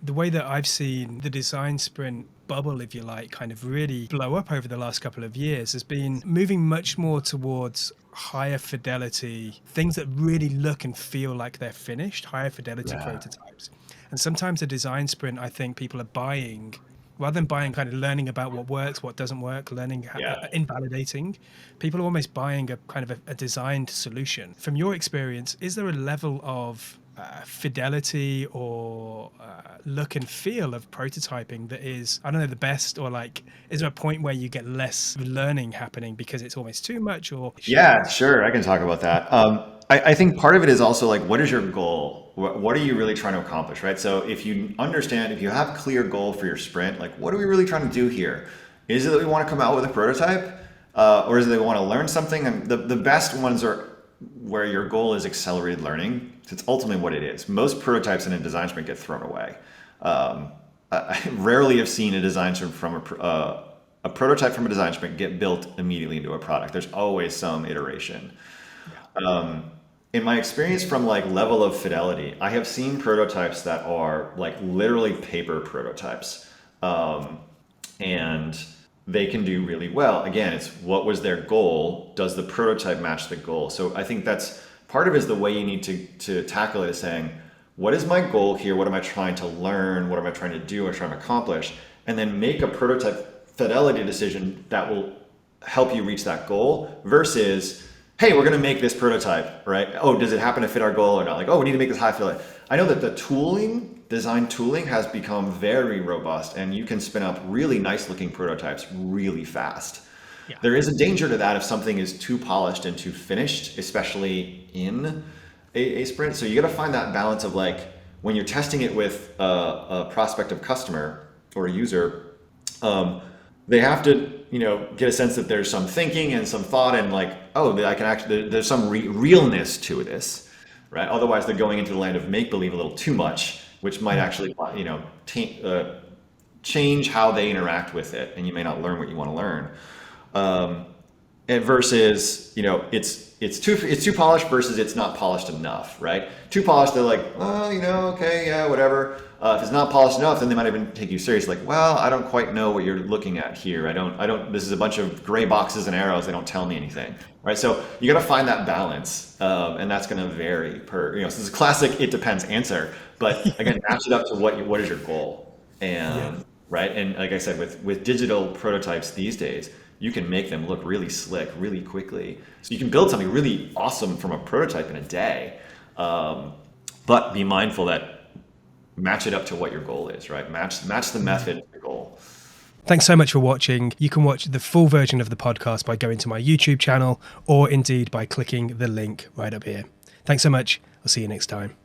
the way that I've seen the design sprint bubble, if you like, kind of really blow up over the last couple of years has been moving much more towards higher fidelity, things that really look and feel like they're finished, higher fidelity Yeah. prototypes. And sometimes a design sprint, I think people are buying, rather than buying, kind of learning about what works, what doesn't work, learning, Yeah. invalidating, people are almost buying a kind of a designed solution. From your experience, is there a level of fidelity or look and feel of prototyping that is, I don't know, the best, or like, is there a point where you get less learning happening because it's almost too much? Or Yeah, sure. I can talk about that. I think part of it is also like, what is your goal? What are you really trying to accomplish, right? So if you understand, if you have a clear goal for your sprint, like what are we really trying to do here? Is it that we want to come out with a prototype? Or is it that we want to learn something? And the best ones are where your goal is accelerated learning. It's ultimately what it is. Most prototypes in a design sprint get thrown away. I rarely have seen a design sprint from a prototype from a design sprint get built immediately into a product. There's always some iteration. In my experience from like level of fidelity, I have seen prototypes that are like literally paper prototypes. And they can do really well. Again, it's what was their goal? Does the prototype match the goal? So I think that's part of it is the way you need to tackle it is saying, what is my goal here? What am I trying to learn? What am I trying to do? What am I trying to accomplish? And then make a prototype fidelity decision that will help you reach that goal versus, hey, we're going to make this prototype, right? Oh, does it happen to fit our goal or not? Like, oh, we need to make this high fidelity. I know that the design tooling has become very robust and you can spin up really nice looking prototypes really fast. yeah, There is a danger to that if something is too polished and too finished, especially in a sprint. So you got to find that balance of like when you're testing it with a prospective customer or a user, they have to, get a sense that there's some thinking and some thought and like, oh, I can actually, there's some realness to this, right? Otherwise, they're going into the land of make believe a little too much, which might actually, change how they interact with it, and you may not learn what you want to learn. And versus, it's too polished versus it's not polished enough, right? Too polished, they're like, oh, okay, yeah, whatever. If it's not polished enough, then they might even take you serious. Like, well, I don't quite know what you're looking at here. I don't. This is a bunch of gray boxes and arrows. They don't tell me anything, right? So you got to find that balance, and that's going to vary per. So it's a classic "it depends" answer. But again, match it up to what is your goal, yeah. and right. And like I said, with digital prototypes these days, you can make them look really slick, really quickly. So you can build something really awesome from a prototype in a day. But be mindful that match it up to what your goal is, right? Match the method to the goal. Thanks so much for watching. You can watch the full version of the podcast by going to my YouTube channel or indeed by clicking the link right up here. Thanks so much. I'll see you next time.